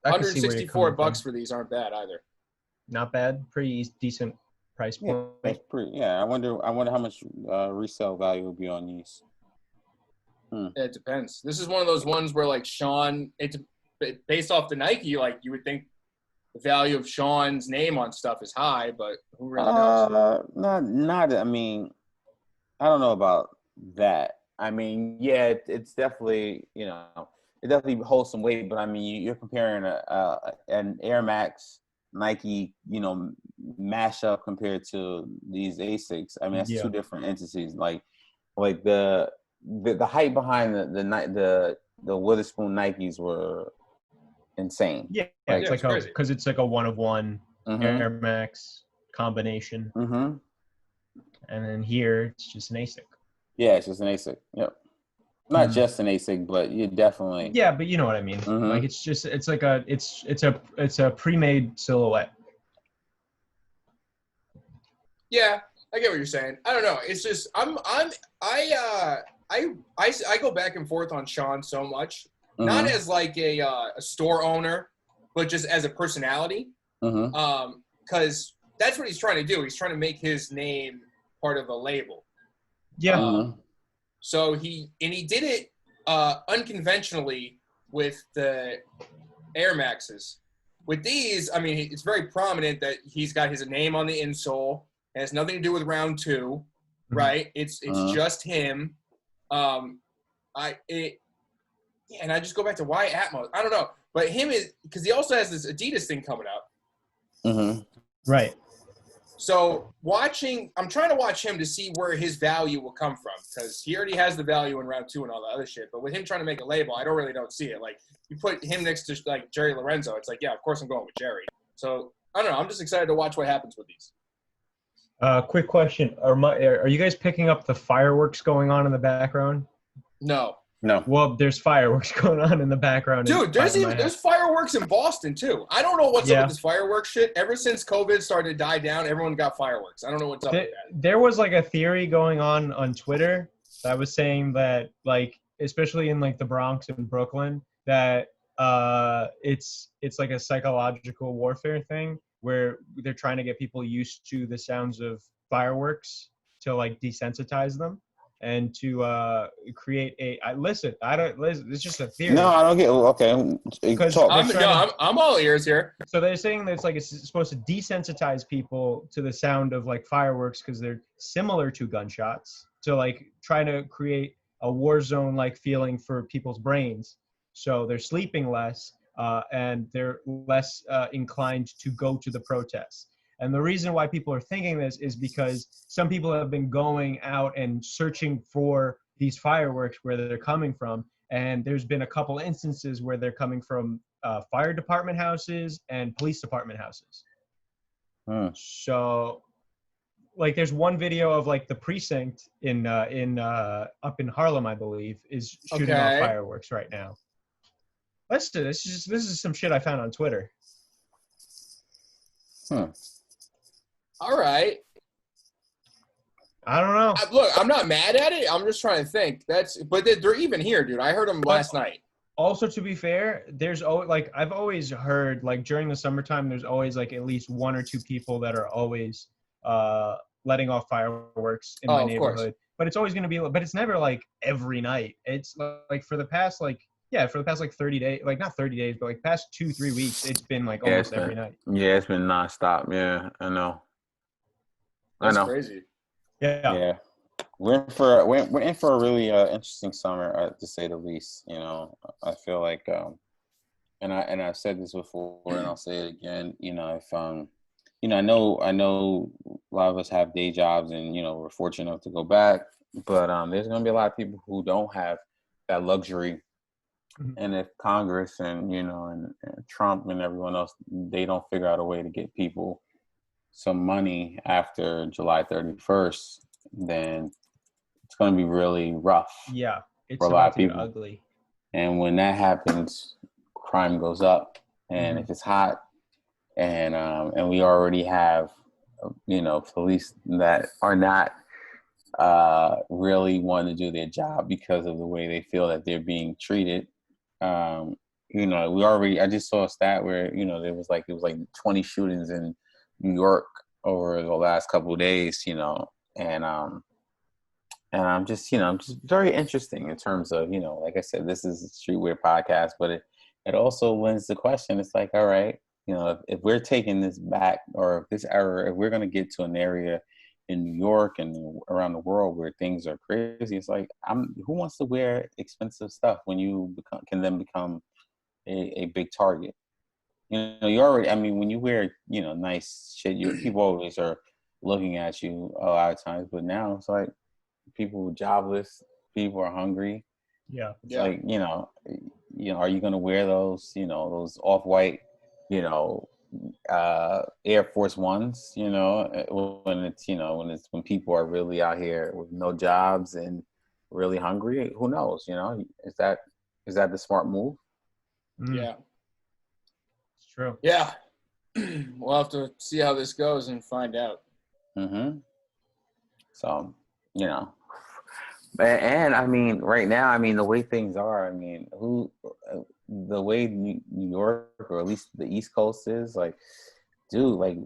$164 for these aren't bad either. Not bad. Pretty decent price point. Yeah, that's pretty. Yeah, I wonder how much resale value will be on these. It depends. This is one of those ones where like Sean, based off the Nike, like you would think the value of Sean's name on stuff is high, but who really knows? Not. I mean, I don't know about that. I mean, yeah, it's definitely, it definitely holds some weight. But I mean, you're comparing an Air Max Nike, mashup compared to these Asics. I mean, that's two different entities. Like the hype behind the Witherspoon Nikes were insane. Yeah, like, it's like because it's like a one of one Air Max combination, and then here it's just an ASIC. Yeah, it's just an ASIC. Yep, not just an ASIC, but you definitely. Yeah, but you know what I mean. Like it's like it's a pre-made silhouette. Yeah, I get what you're saying. I don't know. It's just I go back and forth on Sean so much. Not as like a store owner, but just as a personality. Because that's what he's trying to do. He's trying to make his name part of a label. Yeah. So he did it unconventionally with the Air Maxes. With these, I mean, it's very prominent that he's got his name on the insole. It has nothing to do with round two, right? It's just him. And I just go back to why Atmos. I don't know, but him is because he also has this Adidas thing coming up. Right. So I'm trying to watch him to see where his value will come from because he already has the value in round two and all the other shit. But with him trying to make a label, I don't see it. Like you put him next to like Jerry Lorenzo, it's like, yeah, of course I'm going with Jerry. So I don't know. I'm just excited to watch what happens with these. Quick question: Are you guys picking up the fireworks going on in the background? No. Well, there's fireworks going on in the background. Dude, there's fireworks in Boston too. I don't know what's up with this fireworks shit. Ever since COVID started to die down, everyone got fireworks. I don't know what's up with that. There was like a theory going on Twitter that was saying that like, especially in like the Bronx and Brooklyn, that it's like a psychological warfare thing where they're trying to get people used to the sounds of fireworks to like desensitize them. And to create listen, it's just a theory. No, I don't get. Okay, because I'm all ears here. So they're saying that it's supposed to desensitize people to the sound of like fireworks because they're similar to gunshots. To like try to create a war zone like feeling for people's brains, so they're sleeping less and they're less inclined to go to the protests. And the reason why people are thinking this is because some people have been going out and searching for these fireworks where they're coming from. And there's been a couple instances where they're coming from fire department houses and police department houses. So like there's one video of like the precinct in up in Harlem, I believe, is shooting off fireworks right now. This is some shit I found on Twitter. All right. I don't know. Look, I'm not mad at it. I'm just trying to think. But they're even here, dude. I heard them last night. Also, to be fair, there's always like I've always heard like during the summertime, there's always like at least one or two people that are always letting off fireworks in my neighborhood. Course. But it's always going to be. But it's never like every night. It's like for the past like 30 days, like not 30 days, but like past 2-3 weeks, it's been like almost every night. Yeah, it's been nonstop. Yeah, I know. That's crazy. Yeah. We're in for a really interesting summer, to say the least. I feel like, and I've said this before, and I'll say it again. If I know a lot of us have day jobs, and we're fortunate enough to go back, but there's gonna be a lot of people who don't have that luxury. And if Congress and and Trump and everyone else, they don't figure out a way to get people some money after July 31st, then it's going to be really rough. Yeah, it's for a lot of people. Ugly. And when that happens, crime goes up. And if it's hot, and we already have, police that are not really wanting to do their job because of the way they feel that they're being treated. I just saw a stat where it was like 20 shootings in New York over the last couple of days, and And I'm just very interesting in terms of, like I said, this is a streetwear podcast, but it also lends the question. It's like, all right, if we're taking this back, or if this era, if we're going to get to an area in New York and around the world where things are crazy, it's like, who wants to wear expensive stuff when you can then become a big target? You already, I mean, when you wear, nice shit, people always are looking at you a lot of times, but now it's like, people are jobless, people are hungry. Yeah. It's like, are you going to wear those, those off-white, Air Force Ones, when people are really out here with no jobs and really hungry? Who knows? Is that the smart move? Yeah. It's true. Yeah. We'll have to see how this goes and find out. Mm-hmm. So, and I mean, right now, I mean, the way things are, I mean, the way New York, or at least the East Coast is, like, dude, like,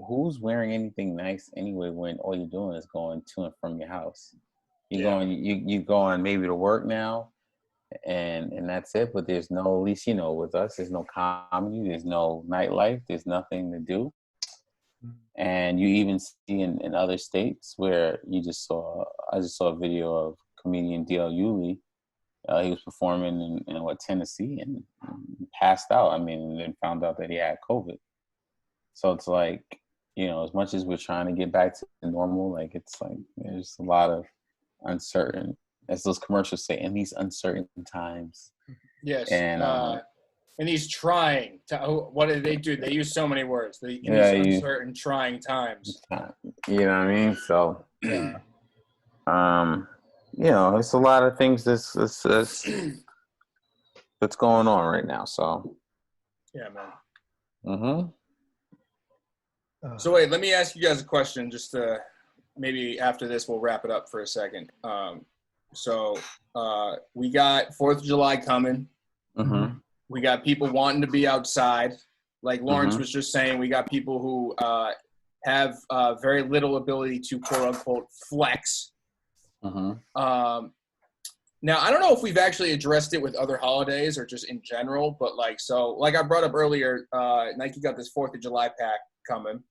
who's wearing anything nice anyway when all you're doing is going to and from your house? You're going maybe to work now, and that's it. But there's no, at least, with us, there's no comedy, there's no nightlife, there's nothing to do. And you even see in other states where I just saw a video of comedian D.L. Hewley. He was performing in Tennessee and passed out. I mean, and then found out that he had COVID. So it's like, as much as we're trying to get back to normal, like, it's like there's a lot of uncertain, as those commercials say, in these uncertain times. Yes. And he's trying to. What did they do? They use so many words. These uncertain, trying times. You know what I mean? So, Yeah. it's a lot of things that's going on right now. So, yeah, man. Mm-hmm. So wait, let me ask you guys a question. Just to maybe after this, we'll wrap it up for a second. So we got 4th of July coming. Mm-hmm. We got people wanting to be outside. Like Lawrence Mm-hmm. was just saying, we got people who have very little ability to quote unquote flex. Mm-hmm. Now, I don't know if we've actually addressed it with other holidays or just in general, but like I brought up earlier, Nike got this 4th of July pack coming.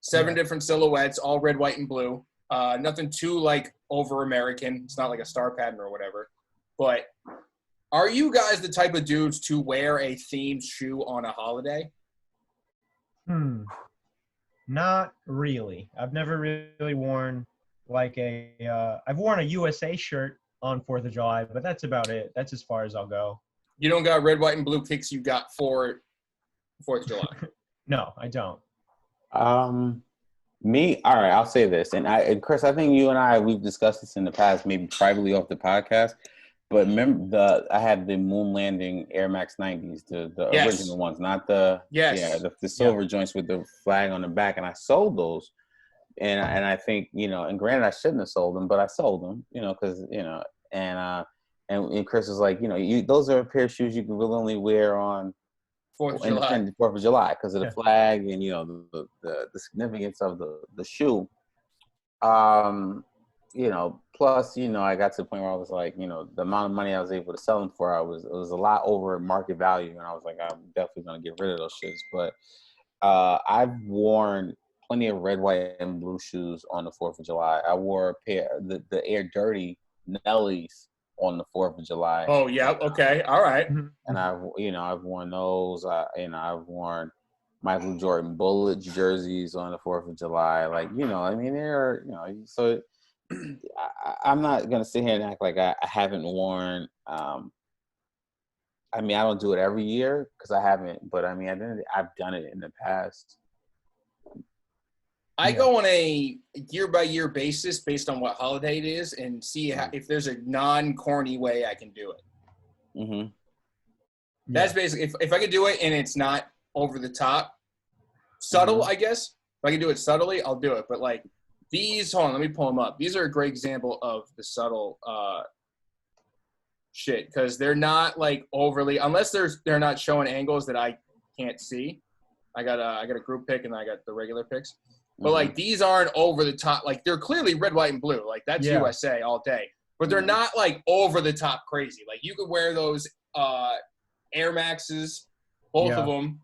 7 different silhouettes, all red, white, and blue. Nothing too like over American. It's not like a star pattern or whatever. But are you guys the type of dudes to wear a themed shoe on a holiday? Not really. I've never really worn like I've worn a USA shirt on 4th of July, but that's about it. That's as far as I'll go. You don't got red, white, and blue kicks you got for 4th of July? No, I don't. Me, all right, I'll say this. And Chris, I think you and we've discussed this in the past, maybe privately off the podcast. But remember, I had the moon landing Air Max 90s, the original ones, not the the silver joints with the flag on the back, and I sold those. And I think, and granted, I shouldn't have sold them, but I sold them, because and Chris was like, those are a pair of shoes you can really only wear on 4th of July because of the flag and the significance of the shoe. Plus, I got to the point where I was like, the amount of money I was able to sell them for, it was a lot over market value. And I was like, I'm definitely going to get rid of those shoes. But I've worn plenty of red, white, and blue shoes on the 4th of July. I wore a pair, the Air Dirty Nellies on the 4th of July. Oh, yeah. Okay. All right. And I've worn those. I've worn Michael Jordan Bullets jerseys on the 4th of July. Like, I mean, they're, so I'm not going to sit here and act like I haven't worn, I mean, I don't do it every year because I haven't, but I mean, I've done it in the past. I go on a year-by-year basis based on what holiday it is and see if there's a non-corny way I can do it. Mm-hmm. That's basically, if I could do it and it's not over the top, subtle, I guess. If I can do it subtly, I'll do it. But like these, hold on, let me pull them up. These are a great example of the subtle shit because they're not like overly, unless they're not showing angles that I can't see. I got a group pick and I got the regular picks. But like these aren't over the top. Like they're clearly red, white, and blue. Like that's USA all day. But they're not like over the top crazy. Like you could wear those Air Maxes, both of them.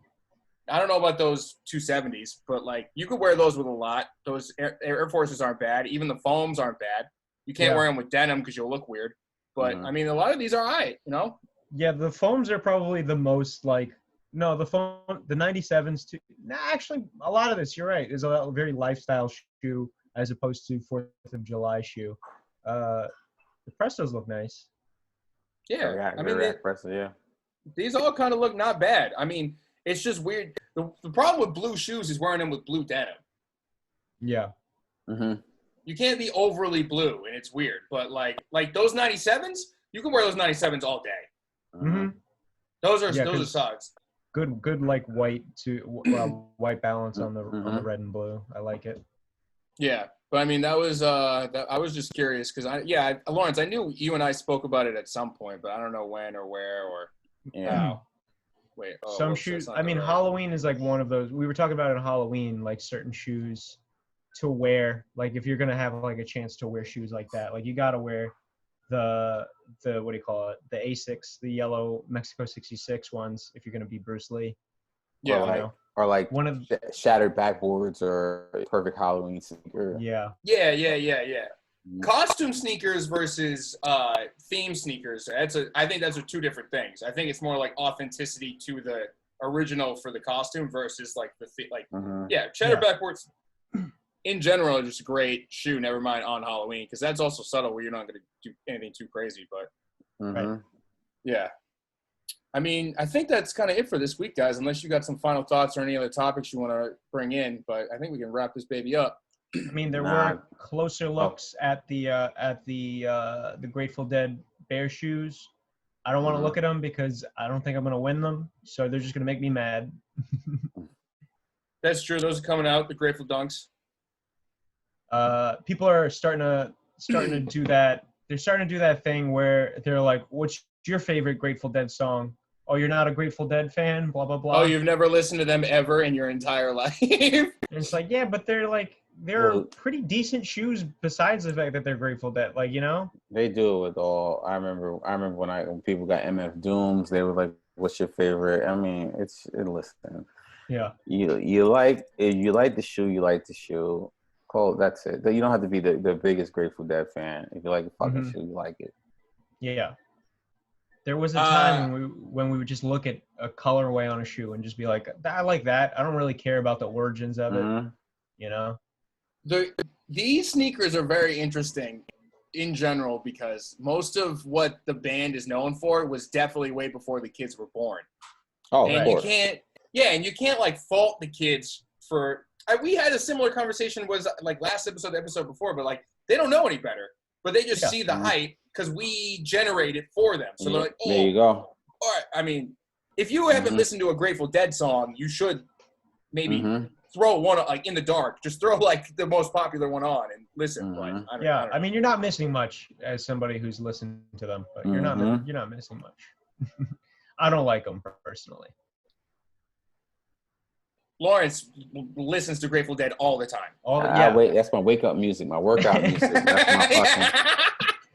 I don't know about those 270s, but like you could wear those with a lot. Those Air Forces aren't bad. Even the foams aren't bad. You can't wear them with denim because you'll look weird. But I mean, a lot of these are all right, you know? Yeah, the foams are probably the most like the 97s too. Nah, actually, a lot of this, you're right, is a very lifestyle shoe as opposed to 4th of July shoe. The Prestos look nice. Yeah, I mean, Presto, these all kind of look not bad. I mean, it's just weird. The problem with blue shoes is wearing them with blue denim. Yeah. You can't be overly blue, and it's weird. But like those 97s, you can wear those 97s all day. Those are socks. Good like white white balance on the red and blue. I like it. Yeah, but I mean I was just curious because Lawrence, I knew you and I spoke about it at some point, but I don't know when or where or how. Wait, some shoes. I mean, Halloween is like one of those. We were talking about it on Halloween, like certain shoes to wear. Like if you're gonna have like a chance to wear shoes like that, like you gotta wear the what do you call it? The Asics, the yellow Mexico 66 ones. If you're gonna be Bruce Lee. Yeah. Or like one of the shattered backboards or perfect Halloween sneaker. Yeah. Costume sneakers versus theme sneakers. I think those are two different things. I think it's more like authenticity to the original for the costume versus like shattered backboards in general are just a great shoe. Never mind on Halloween because that's also subtle where you're not going to do anything too crazy. But yeah. I mean, I think that's kind of it for this week, guys. Unless you got some final thoughts or any other topics you want to bring in, but I think we can wrap this baby up. I mean, there were closer looks at the Grateful Dead Bear shoes. I don't want to look at them because I don't think I'm going to win them. So they're just going to make me mad. That's true. Those are coming out, the Grateful Dunks. People are starting to do that. They're starting to do that thing where they're like, "What's your favorite Grateful Dead song?" "Oh, you're not a Grateful Dead fan?" Blah blah blah. Oh, you've never listened to them ever in your entire life. And it's like, yeah, but they're pretty decent shoes besides the fact that they're Grateful Dead. Like, you know, they do it with all. I remember when people got MF Dooms, they were like, "What's your favorite?" I mean, listen. Yeah. You like if you like the shoe, you like the shoe. Cool, that's it. You don't have to be the biggest Grateful Dead fan. If you like the fucking shoe, you like it. Yeah. There was a time when we would just look at a colorway on a shoe and just be like, I like that. I don't really care about the origins of it. You know? These sneakers are very interesting in general because most of what the band is known for was definitely way before the kids were born. Oh, and of course. you can't like fault the kids for. We had a similar conversation was like last episode, the episode before, but like they don't know any better, but they just see the hype because we generate it for them. So they're like, "Oh, there you go." All right. I mean, if you haven't listened to a Grateful Dead song, you should maybe throw one like in the dark. Just throw like the most popular one on and listen. Like, I mean, you're not missing much as somebody who's listened to them, but you're not missing much. I don't like them personally. Lawrence listens to Grateful Dead all the time. That's my wake up music, my workout music.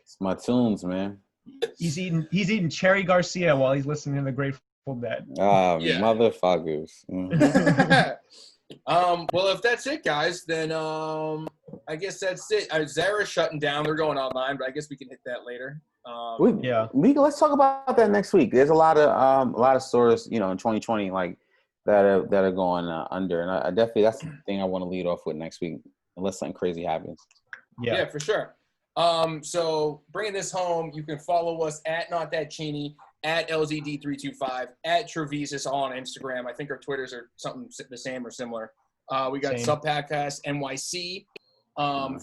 It's my tunes, man. He's eating Cherry Garcia while he's listening to the Grateful Dead. Motherfuckers. Well, if that's it, guys, then I guess that's it. Zara's shutting down. They're going online, but I guess we can hit that later. Let's talk about that next week. There's a lot of stores, in 2020, like that are going under, and I definitely that's the thing I want to lead off with next week, unless something crazy happens. Yeah, for sure. So bringing this home, you can follow us at Not That Cheney, at LZD325, at Trevisus on Instagram. I think our Twitters are something the same or similar. We got Subpackcast NYC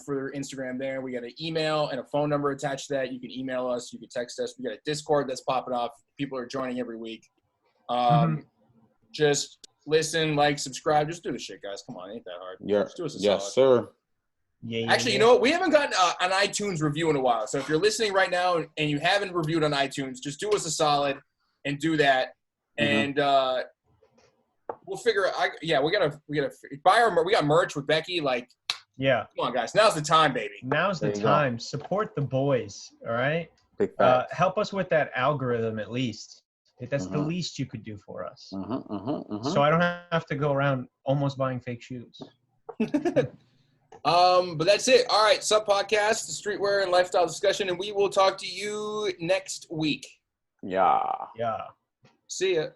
for Instagram there. We got an email and a phone number attached to that. You can email us. You can text us. We got a Discord that's popping off. People are joining every week. Just listen, like, subscribe. Just do the shit, guys. Come on, ain't that hard. Just do us a solid. Sir. Actually, you know what? We haven't gotten an iTunes review in a while. So if you're listening right now and you haven't reviewed on iTunes, just do us a solid and do that. And we'll figure it. We gotta buy our. We got merch with Becky. Like, Yeah. come on, guys. Now's the time, baby. Now's the There you go. time. Support the boys. All right. Big fact. Help us with that algorithm at least. That's the Mhm. least you could do for us. So So I don't have to go around almost buying fake shoes. But that's it. All right, Sub Podcast, the streetwear and lifestyle discussion, and we will talk to you next week. yeah. Yeah. See ya.